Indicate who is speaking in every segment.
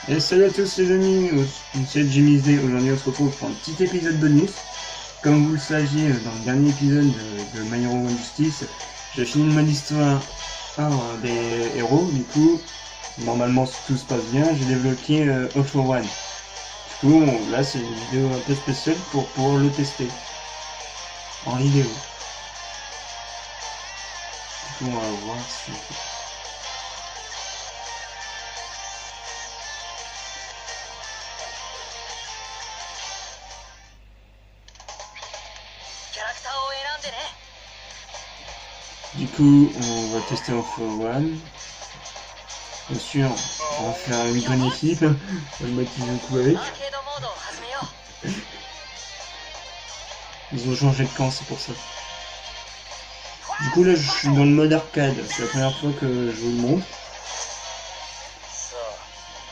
Speaker 1: Et salut à tous les amis, c'est Jimmy's Day. Aujourd'hui on se retrouve pour un petit épisode bonus. Comme vous le saviez dans le dernier épisode de My Hero One Justice, j'ai fini le mode histoire 1 des héros. Du coup, normalement si tout se passe bien, j'ai débloqué All for One. Du coup, là c'est une vidéo un peu spéciale pour pouvoir le tester en vidéo. Du coup, on va voir si... Du coup, on va tester All for One. Bien sûr, on va faire une bonne équipe. On va le motiver un coup avec. Ils ont changé de camp, c'est pour ça. Du coup, là, je suis dans le mode arcade. C'est la première fois que je vous le montre.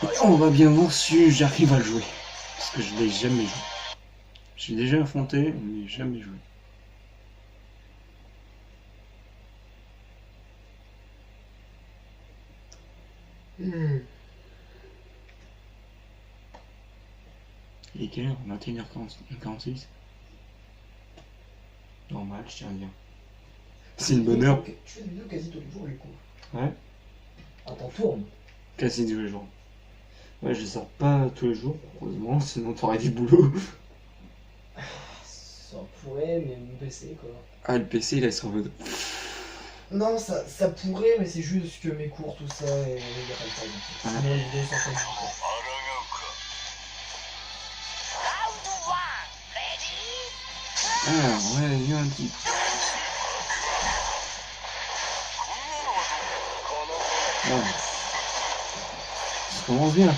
Speaker 1: Et on va bien voir si j'arrive à le jouer. Parce que je l'ai jamais joué. J'ai déjà affronté, mais jamais joué. Il est quelle heure? 21h46. Normal, je tiens à dire. C'est une bonne heure.
Speaker 2: Tu fais des vidéos quasi tous les jours, du coup.
Speaker 1: Ouais.
Speaker 2: Ah, t'en tournes.
Speaker 1: Quasi tous les jours. Ouais, je sors pas tous les jours, heureusement, sinon t'aurais du boulot.
Speaker 2: Ça pourrait, mais mon PC, quoi.
Speaker 1: Ah, le PC, il est en mode...
Speaker 2: Non, ça pourrait, mais c'est juste que mes cours, tout ça, et il y a pas le temps.
Speaker 1: Ah.
Speaker 2: Sinon, les vidéos sont comme ça.
Speaker 1: Ah, ouais, il y a un petit... Ouais. Ça commence bien.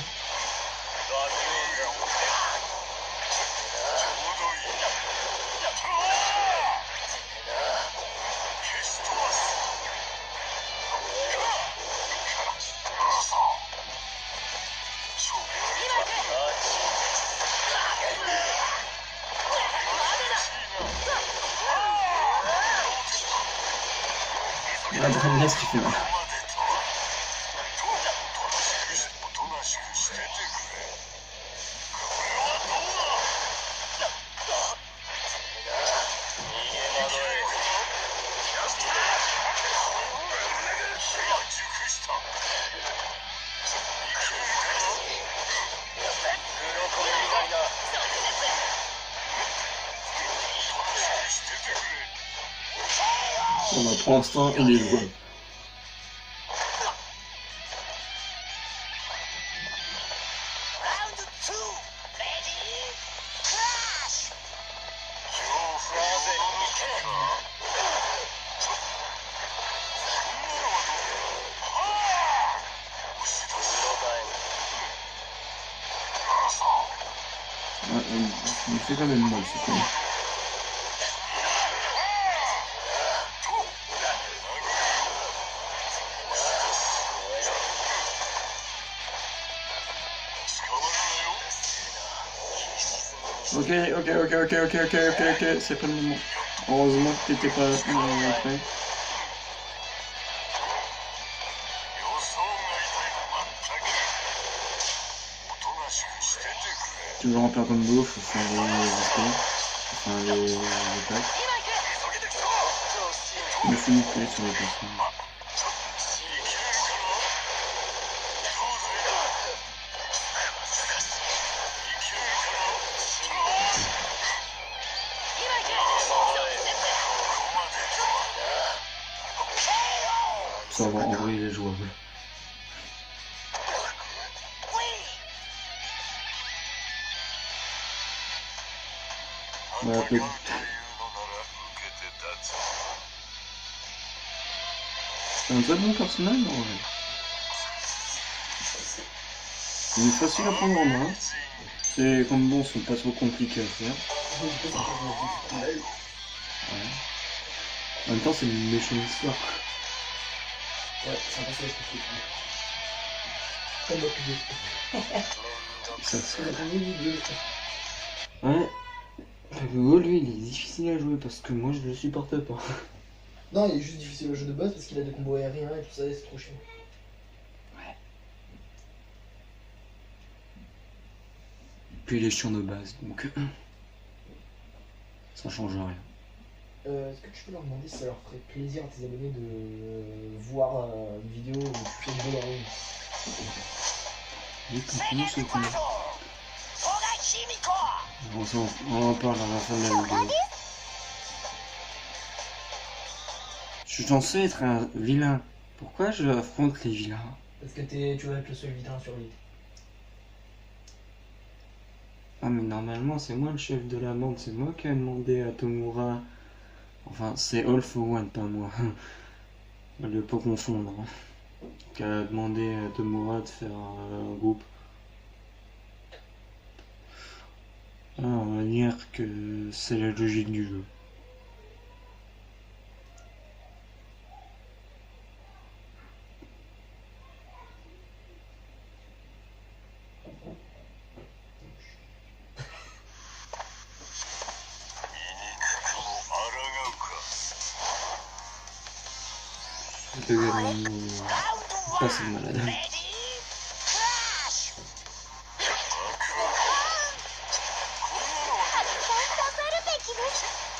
Speaker 1: La brasse qui fait mal. Bon, bah, pour l'instant, il est jouable. Ouais, il me fait quand même mal, c'est cool. Ok, c'est pas le moment. Heureusement que t'étais pas prêt. Toujours en plein combo, faut faire les escaliers, faut faire les attaques. Il faut nous coller sur les personnes. Ça va, en vrai il est jouable. Ouais, peut-être. C'est un très bon personnage en vrai. Il est facile à prendre en main. Ses combos sont pas trop compliqués à faire. Ouais. En même temps, c'est une méchante histoire.
Speaker 2: Ouais, c'est un personnage compliqué. Comme Bakugo.
Speaker 1: Ça,
Speaker 2: C'est la première vidéo.
Speaker 1: ouais. Bakugo, lui, il est difficile à jouer parce que moi, je le supporte pas.
Speaker 2: Non, il est juste difficile au jeu de base parce qu'il a des combos aériens et tout ça, et c'est trop chiant.
Speaker 1: Puis les chiants de base, donc ça change rien.
Speaker 2: Est-ce que tu peux leur demander si ça leur ferait plaisir à tes abonnés de voir une vidéo où tu fais une bonne ronde?
Speaker 1: Et comment c'est con. On en parle à la fin de la vidéo. Je suis censé être un vilain. Pourquoi je affronte les vilains?
Speaker 2: Parce que tu vas être le seul vilain sur l'île.
Speaker 1: Ah mais normalement c'est moi le chef de la bande, c'est moi qui ai demandé à Tomura. Enfin c'est All for One, pas moi. Ne pas confondre. Qui a demandé à Tomura de faire un groupe. Ah, on va dire que c'est la logique du jeu. Le gars pas c'est malade.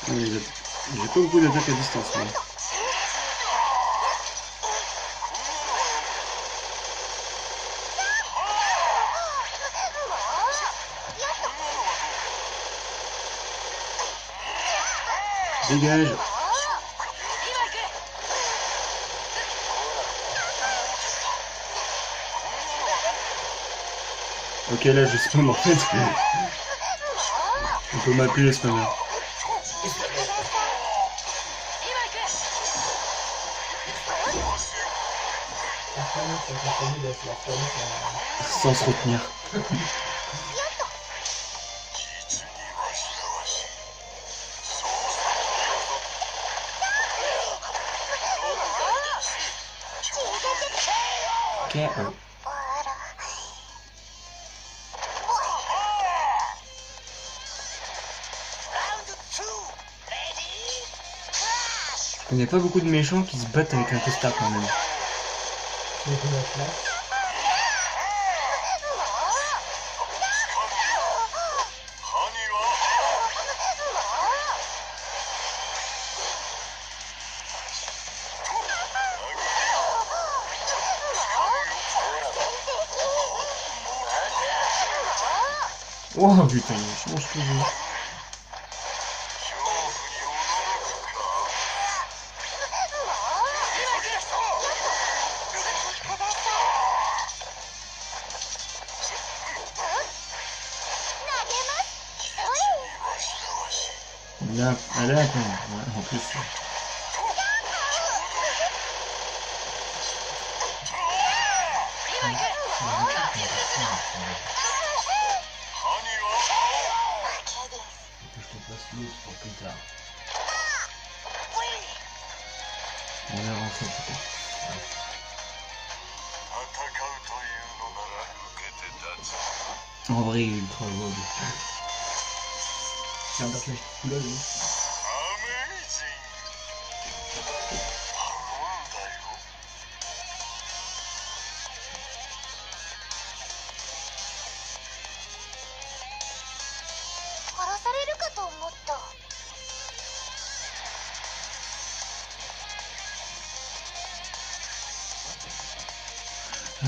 Speaker 1: J'ai pas beaucoup d'attaques à distance là. Dégage. Ok là je spawn en fait. On peut m'appeler le spammer. Sans se retenir. Ok. Je connais pas beaucoup de méchants qui se battent avec un costard quand même. Oh putain, il change toujours. Là, elle est attends, ouais, en plus. Que je te fasse l'autre pour plus tard. On verra en fait. En vrai, il est ultra beau. C'est un personnage qui coule, lui. Ah,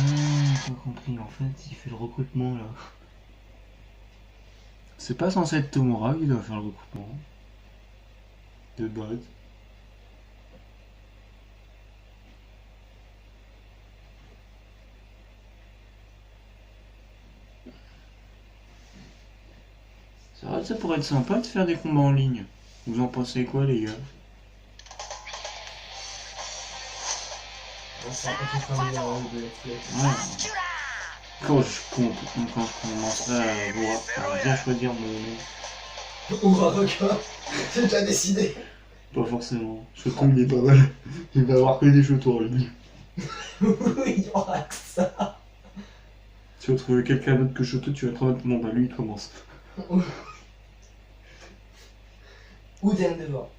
Speaker 1: t'as compris, en fait, il fait le recrutement là. C'est pas censé être Tomura qui doit faire le recrutement. De base. C'est vrai que ça pourrait être sympa de faire des combats en ligne. Vous en pensez quoi les gars? Ouais. Quand je commencerai à bien choisir mon nom.
Speaker 2: Uraraka, c'est déjà décidé.
Speaker 1: Pas forcément. Shoto il est pas mal. Il va avoir que des Shoto lui.
Speaker 2: Il y aura que ça.
Speaker 1: Tu vas trouver quelqu'un d'autre que Shoto, tu vas te remettre. Bon bah lui il commence.
Speaker 2: Ou des Endeavor.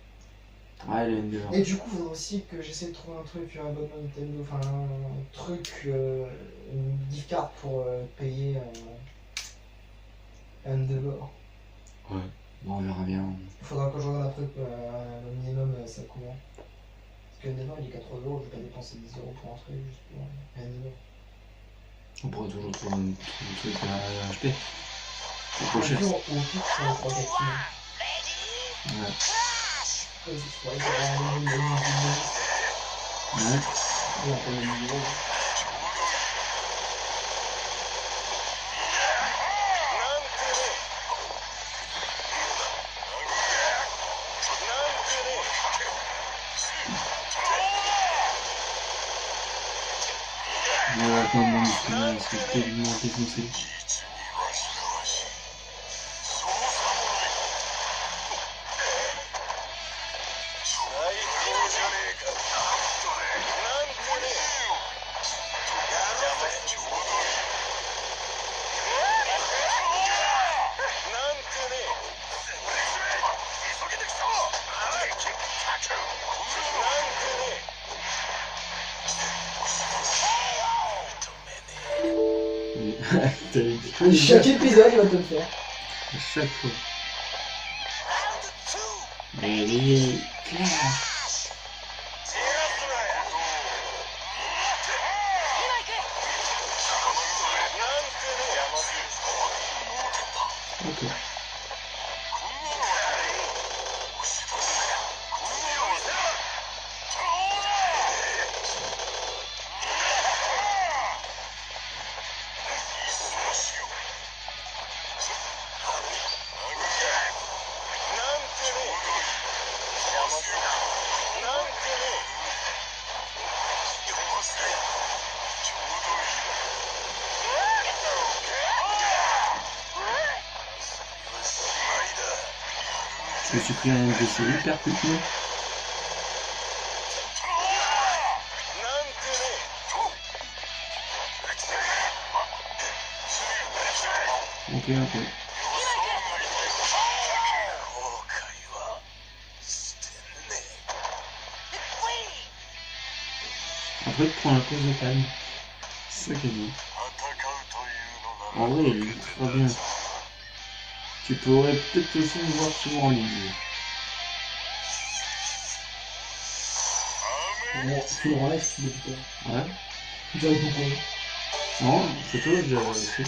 Speaker 1: Ah il est Endeavor.
Speaker 2: Et du coup, il faudrait aussi que j'essaie de trouver un truc, un abonnement Nintendo, enfin un truc, une gift card pour payer Endeavor.
Speaker 1: Ouais, bon, on verra bien.
Speaker 2: Il faudra que je regarde après le minimum ça comment. Parce qu'Endeavor il est 4€, je vais pas dépenser 10€ pour entrer juste pour Endeavor.
Speaker 1: On pourrait toujours trouver un truc à acheter. C'est trop cher.
Speaker 2: Au pire, sur les 3-4 kilos.
Speaker 1: Ouais.
Speaker 2: Vas-y, je pourrais avoir une vidéo.
Speaker 1: Ouais.
Speaker 2: Et après une vidéo.
Speaker 1: On va attendre justement parce que c'est tellement défoncé.
Speaker 2: Chaque épisode, il va te le faire.
Speaker 1: À chaque fois. Mais il est clair. Ok. Je me suis pris un MDC hyper quickement. Ok, ok. Après, tu prends un pause de calme. C'est ça qui est bien. En vrai, il est très bien. Tu pourrais peut-être aussi me voir souvent en ligne.
Speaker 2: Bon, tu le restes depuis toi.
Speaker 1: Ouais.
Speaker 2: Tu dirais pourquoi?
Speaker 1: Non, c'est toi, j'ai réussi.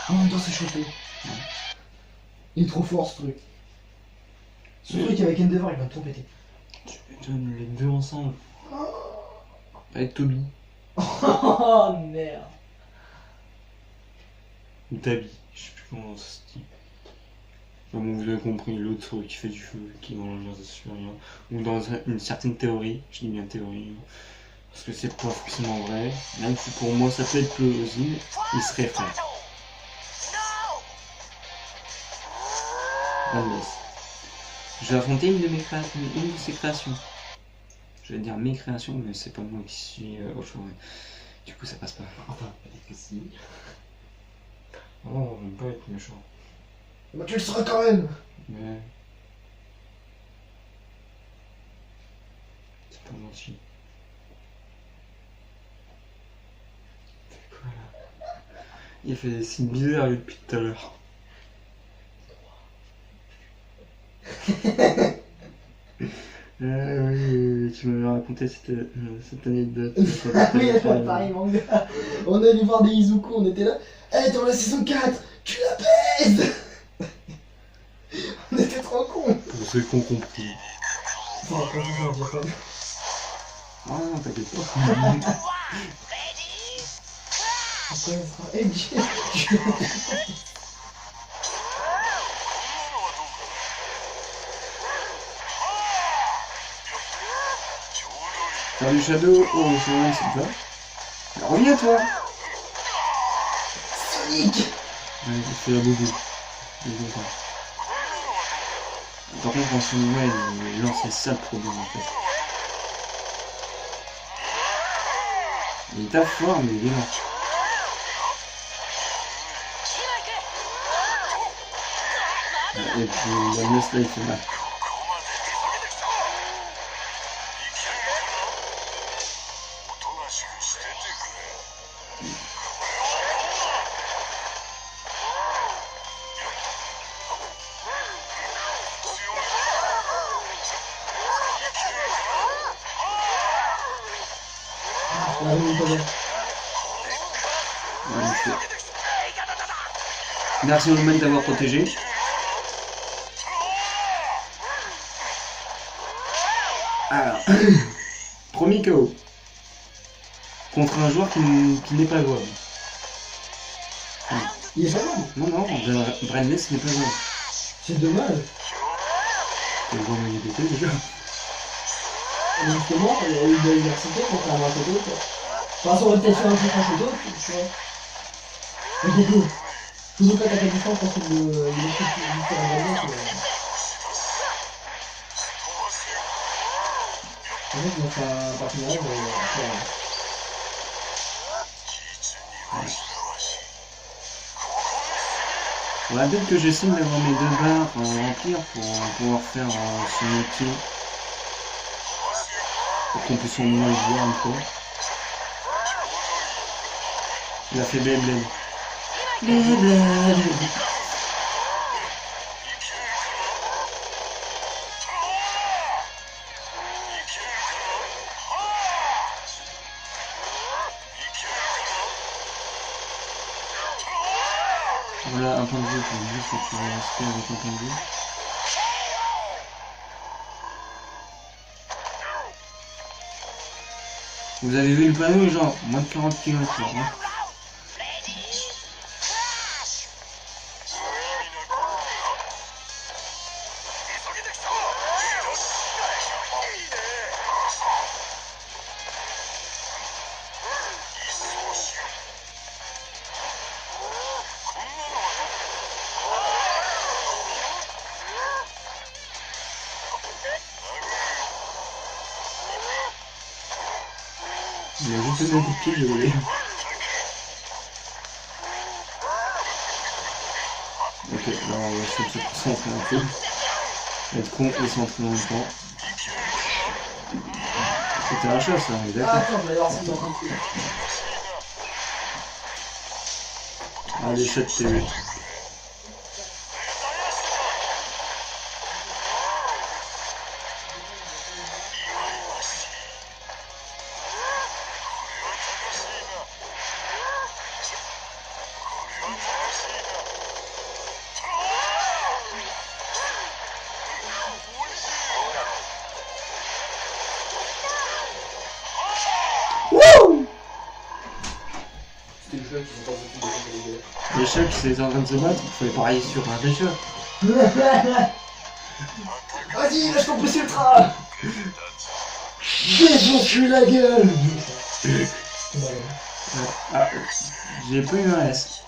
Speaker 2: En même temps, c'est chopé.
Speaker 1: Ouais.
Speaker 2: Il est trop fort ce truc. Ce truc avec Endeavor, il va tout péter.
Speaker 1: Tu m'étonnes, les deux ensemble. Avec Toby.
Speaker 2: Oh merde.
Speaker 1: Ou Tabi. Je sais plus comment ça se dit. Enfin bon, vous avez compris, l'autre qui fait du feu, qui dans l'ambiance supérieure. Ou dans une certaine théorie, je dis bien théorie, parce que c'est pas forcément vrai, même si pour moi ça peut être plausible, il serait frère. Madness. Je vais affronter une de ses créations. Je vais dire mes créations, mais c'est pas moi qui suis au choix. Du coup ça passe pas. Enfin, peut-être que si. Oh, j'aime pas être méchant.
Speaker 2: Bah tu le seras quand même.
Speaker 1: Mais... c'est pas gentil. C'est quoi là? Il fait des signes bizarres lui depuis tout à l'heure. Oui, tu m'avais raconté cette anecdote.
Speaker 2: Ah oui, pareil manga. On est allé voir des Izuku, on était là. Hey, dans la saison 4, tu la pèses. On était trop cons.
Speaker 1: Pour ceux qui ont compris.
Speaker 2: Enfin, quand je en Japon.
Speaker 1: Ah non, t'inquiète pas.
Speaker 2: Après, on sera edgy.
Speaker 1: Salut Shadow, oh c'est vrai, c'est toi. Alors, reviens toi.
Speaker 2: Sonic.
Speaker 1: Ouais, c'est la boubou. Il est content. Par contre, en ce moment, il lance les sales problèmes en fait. Il tape fort, mais il est lent. Et puis, la menace là, il fait mal.
Speaker 2: oui, pas bien.
Speaker 1: Ouais, merci Omen d'avoir protégé. Alors, premier KO. Contre un joueur qui n'est pas jouable.
Speaker 2: Il est pas mal.
Speaker 1: Non, Brandless n'est pas jouable.
Speaker 2: C'est dommage.
Speaker 1: C'est le joueur MGDT déjà.
Speaker 2: Mais justement, il y a eu de la diversité contrairement à cet autre. Enfin, ça aurait peut-être fait un peu à cet autre, tu vois. Mais du coup, toujours quand t'as la distance parce que il est plus en en fait, on fait un partenariat, mais
Speaker 1: Ouais, peut-être que j'essaie d'avoir mes 2 barres remplir pour pouvoir faire son outil. Pour qu'on puisse au moins le voir un peu. Il a fait bled. Voilà un point de vue, pour me dire que tu vas rester avec un point de vue. Vous avez vu le panneau, genre, moins de 40 km/h. Hein. Il a juste donné un coup de pied, je voulais. Ok, là on va essayer de se concentrer un peu. Être con et centré en même temps. C'était un chat ça, on est d'accord.
Speaker 2: attends, je vais voir si t'es en train de faire.
Speaker 1: Allez, chat TV. Les chats qui étaient en train de se battre, il fallait parier sur un des chats.
Speaker 2: Vas-y, lâche ton plus ultra. Défonce-lui la gueule.
Speaker 1: Ah, j'ai pas eu un S.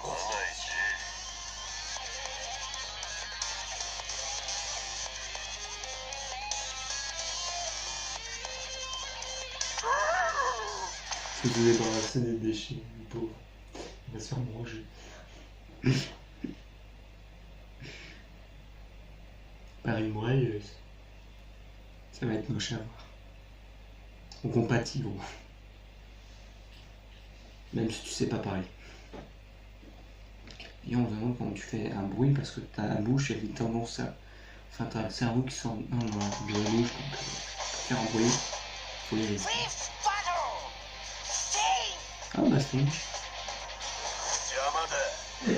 Speaker 1: Faut se débarrasser des déchets, le pauvre. Il va se faire manger. Par une broyeuse. Ça va être nos chats. On compatit, gros. Même si tu sais pas parler. Et on se demande comment tu fais un bruit parce que ta bouche elle a tendance à. Enfin, t'as le cerveau qui sent de la bouche, donc pour faire un bruit, faut les laisser. Ah bah c'est bon.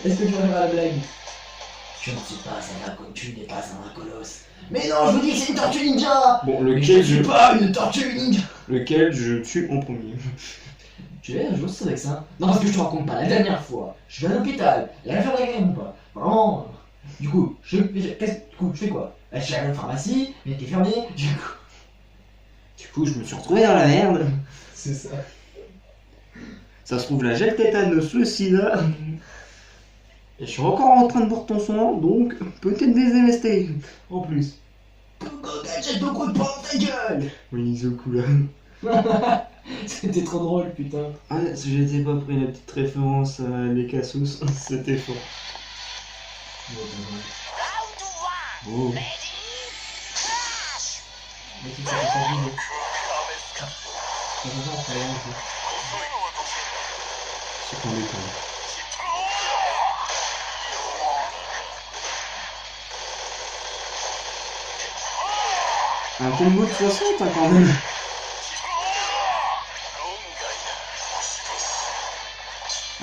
Speaker 2: Est-ce que tu vas faire la blague? Je ne suis pas un tu n'es pas un colosse. Mais non, je vous dis que c'est une tortue ninja.
Speaker 1: Bon,
Speaker 2: Je ne suis pas une tortue ninja.
Speaker 1: Lequel je tue en premier.
Speaker 2: Tu es joué avec ça? Non, parce que je te raconte pas, la dernière fois, je vais à l'hôpital, la faire la gueule ou pas? Vraiment. Du coup, je fais quoi? Je suis à la pharmacie, mais t'es fermé,
Speaker 1: Du coup, je me suis retrouvé dans la merde.
Speaker 2: C'est ça.
Speaker 1: Ça se trouve, la gel tétanos, le sida. Et je suis encore en train de boire ton sang, donc peut-être des MST. En plus.
Speaker 2: Jette beaucoup de porte ta gueule.
Speaker 1: Oui, Nizoku là.
Speaker 2: C'était trop drôle, putain.
Speaker 1: Ah, si j'étais pas pris la petite référence à les Cassos, c'était fort. Oh. C'est qu'on déconne. Un combo de 60 hein, quand même.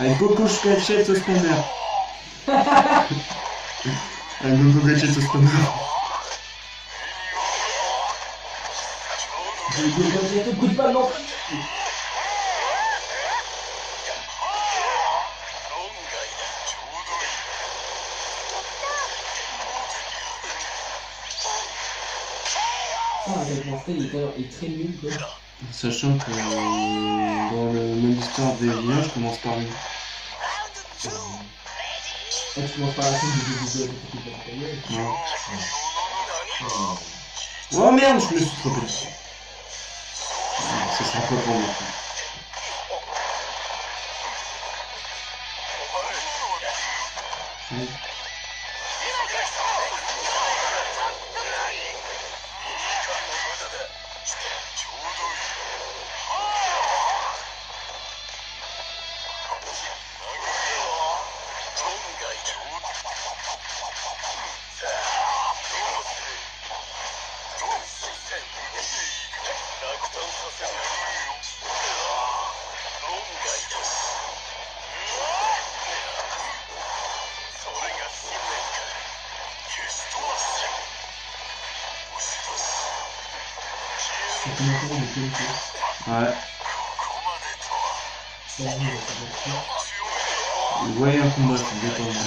Speaker 1: Un Coco Gadget au spawner. Un Coco Gadget au spawner.
Speaker 2: Je te coupe pas non plus. Ah, avec mon frère, il est très nul, quoi.
Speaker 1: Sachant que dans le mode histoire des villages, je commence par lui.
Speaker 2: Ah, tu commences par la scène de
Speaker 1: Non. Oh merde, je me suis trompé. Ça sera pas pour moi. Oui. Ouais. Ouais, un combat, c'est détendre.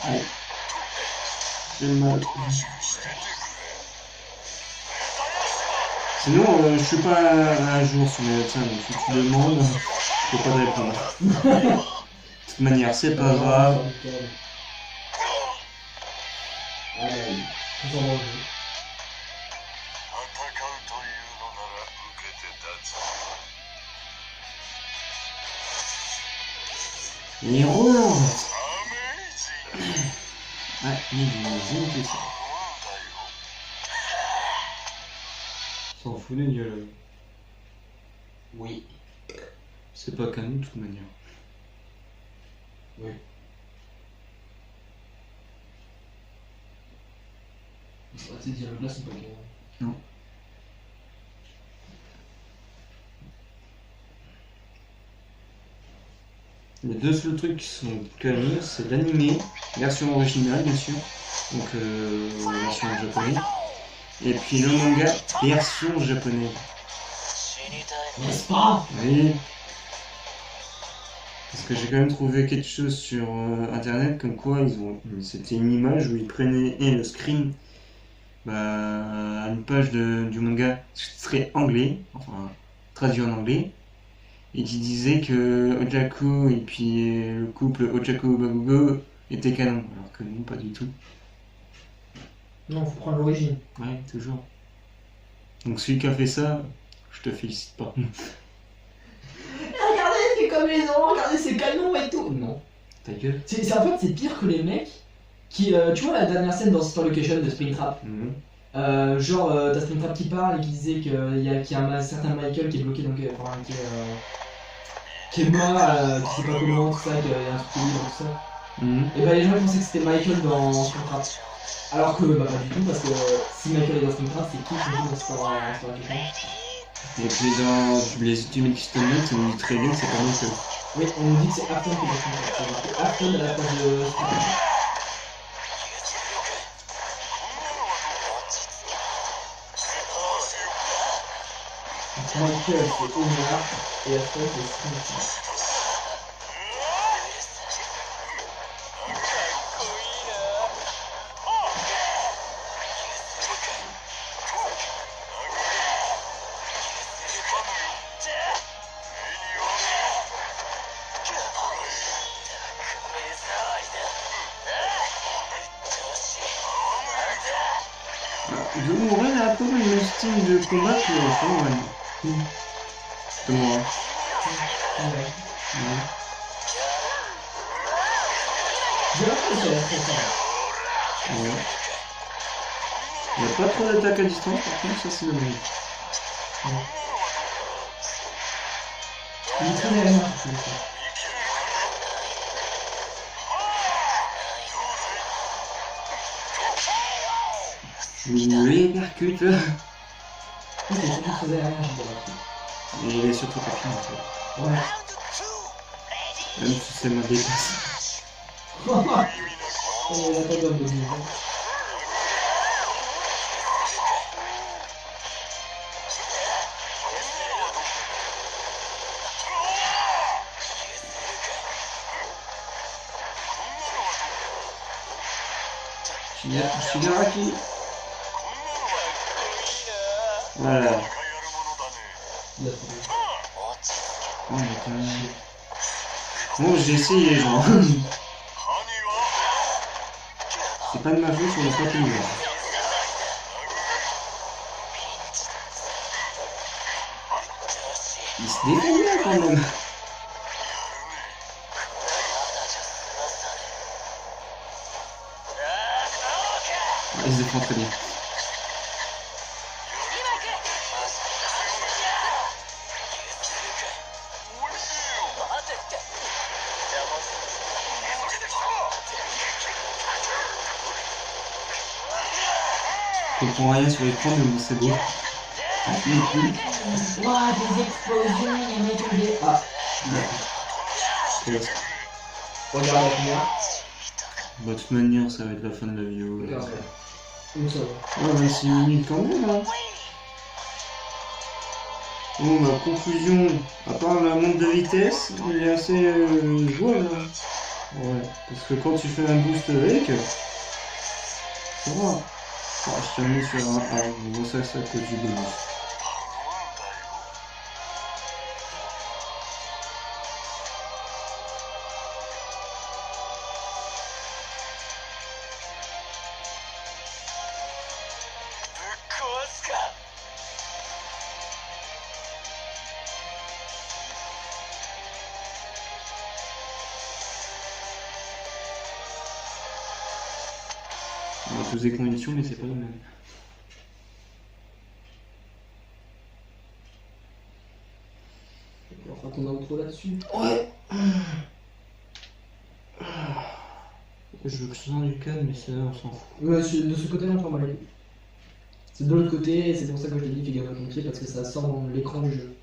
Speaker 1: Allez. J'ai mal. Sinon, je suis pas à jour sur mes médecins, donc si tu demandes, je peux pas te répondre. De toute manière, c'est pas grave. Il rentre. Ouais, mais ils ont fait ça. S'en fout des gueules.
Speaker 2: Oui.
Speaker 1: C'est pas qu'à nous de toute manière.
Speaker 2: Oui. Ces dialogues-là sont pas clairs.
Speaker 1: Non. Les deux seuls trucs qui sont calmes, c'est l'animé, version originale bien sûr, donc version japonaise, et puis le manga, version japonaise.
Speaker 2: N'est-ce pas?
Speaker 1: Oui. Parce que j'ai quand même trouvé quelque chose sur internet comme quoi c'était une image où ils prenaient le screen à une page du manga, ce qui serait anglais, enfin traduit en anglais, et qui disait que Ochako et puis le couple Ochako Bakugo était canon, alors que non, pas du tout.
Speaker 2: Non, faut prendre l'origine.
Speaker 1: Ouais, toujours. Donc celui qui a fait ça, je te félicite pas.
Speaker 2: Regardez, c'est comme les ans, regardez, c'est canon et tout. Non.
Speaker 1: Ta gueule.
Speaker 2: En fait, c'est pire que les mecs qui. Tu vois la dernière scène dans Sister Location de Springtrap? Genre, t'as Springtrap qui parle et qui disait qu'il y a un certain Michael qui est bloqué, donc qui est mort, qui sait pas comment, tout ça, qu'il y a un truc libre, tout ça. Et bah les gens ils pensaient que c'était Michael dans Springtrap. Alors que bah pas du tout, parce que si Michael est dans Springtrap, c'est qui joue dans Sister Location?
Speaker 1: Et puis dans les Ultimate Custom Night, ça nous dit très bien que c'est pas Michael.
Speaker 2: Oui, on nous dit que c'est Afton qui est dans Springtrap. C'est marqué Afton à la place de Springtrap. Michael c'est Omar et Afton c'est Springtrap.
Speaker 1: Yomuren a un peu le même style de combat que Shogun. De moi.
Speaker 2: Ouais. J'ai l'impression que c'est la très simple.
Speaker 1: Ouais. Il n'y a pas trop d'attaque à distance, par contre, ça c'est dommage.
Speaker 2: Il est très aérien, je trouve.
Speaker 1: Je les percute.
Speaker 2: Oui, c'est surtout très aérien, je dirais.
Speaker 1: Et il est surtout rapide en fait.
Speaker 2: Ouais.
Speaker 1: Même si c'est ma dépasse.
Speaker 2: La tête d'un peu de
Speaker 1: Shigaraki. Voilà.
Speaker 2: Il a trouvé.
Speaker 1: Oh putain. Bon, j'ai essayé, genre. C'est pas de ma faute, on n'a pas tenu. Il se défend bien quand même. Il se défend très bien. Je comprends rien sur l'écran, mais bon, c'est beau.
Speaker 2: Ouah, des explosions, il y a un mec tombé. Ah,
Speaker 1: Presque.
Speaker 2: regarde la lumière.
Speaker 1: Bah, de toute manière, ça va être la fin de la vidéo. Là.
Speaker 2: Regarde. Où ça va?
Speaker 1: Ouais, 26 minutes quand même, hein. Bon, ma conclusion, à part la montre de vitesse, il est assez jouable. Hein. Ouais, parce que quand tu fais un boost avec, ça va. Ah, je termine sur un A, bon, ça c'est à cause du bonus. On a tous des conditions, mais c'est pas le même.
Speaker 2: On va faire ton outro là-dessus.
Speaker 1: Ouais. Je veux que ce soit du calme, mais ça, on s'en fout.
Speaker 2: Ouais, de ce côté-là, on prend mal. C'est de l'autre côté, et c'est pour ça que je t'ai dit fais gaffe à ton pied, parce que ça sort dans l'écran du jeu.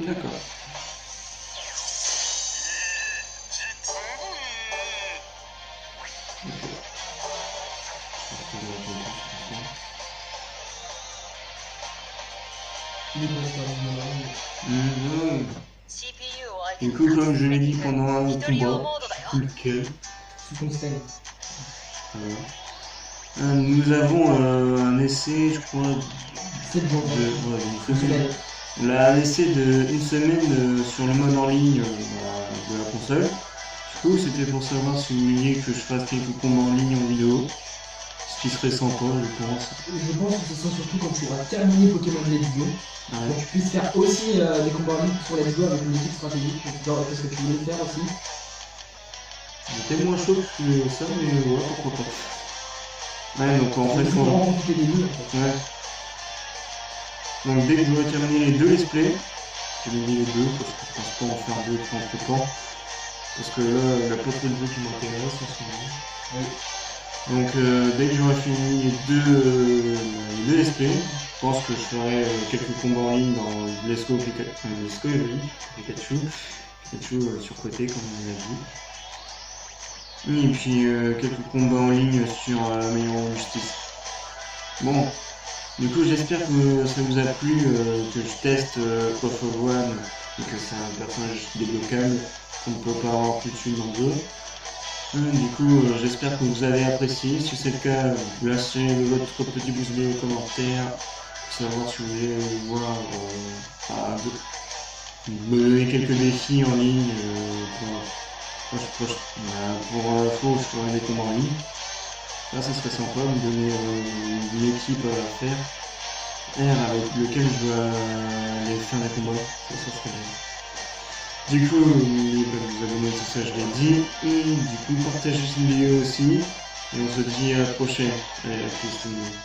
Speaker 1: D'accord. Du coup, comme je l'ai dit pendant un combat, je sais plus lequel.
Speaker 2: Sous ton stand.
Speaker 1: Voilà. Nous avons un essai, je crois,
Speaker 2: C'est bon.
Speaker 1: un essai de une semaine sur le mode en ligne de la console. Du coup, c'était pour savoir si vous vouliez que je fasse quelques combats en ligne en vidéo. Ce qui serait sympa, je pense.
Speaker 2: Je pense que ce sera surtout quand tu auras terminé Pokémon Let's Go.
Speaker 1: Ouais.
Speaker 2: Pour que tu puisses faire aussi des combats en ligne sur Let's Go avec une équipe stratégique. Parce que tu voulais le faire aussi.
Speaker 1: J'étais moins chaud que ça, mais ouais, pourquoi pas. Ouais, donc en fait,
Speaker 2: faut profiter des nuls, en fait.
Speaker 1: Ouais. Donc dès que j'aurai terminé les deux let's play, je vais mis les deux parce que je pense pas en faire deux entre temps. Parce que là, il n'y a pas trop de jeux qui m'intéressent en ce moment.
Speaker 2: Oui.
Speaker 1: Donc dès que j'aurai fini les deux let's play, je pense que je ferai quelques combats en ligne dans Let's Go Pikachu surcoté comme on l'a dit. Et puis quelques combats en ligne sur la meilleure justice. Bon, du coup j'espère que ça vous a plu, que je teste Off of One et que c'est un personnage débloquable qu'on ne peut pas avoir tout de suite dans le jeu. Du coup j'espère que vous avez apprécié. Si c'est le cas, lâchez votre petit pouce bleu au commentaire pour savoir si vous voulez voir me donner quelques défis en ligne pour je ferai des combats en ligne. Là ça serait sympa, me donner une équipe à faire avec lequel je dois aller faire des combats, ça serait bien. Du coup, n'oubliez pas de vous abonner, tout ça je l'ai dit, et du coup partagez cette vidéo aussi, et on se dit à la prochaine. Allez, à plus tout le monde.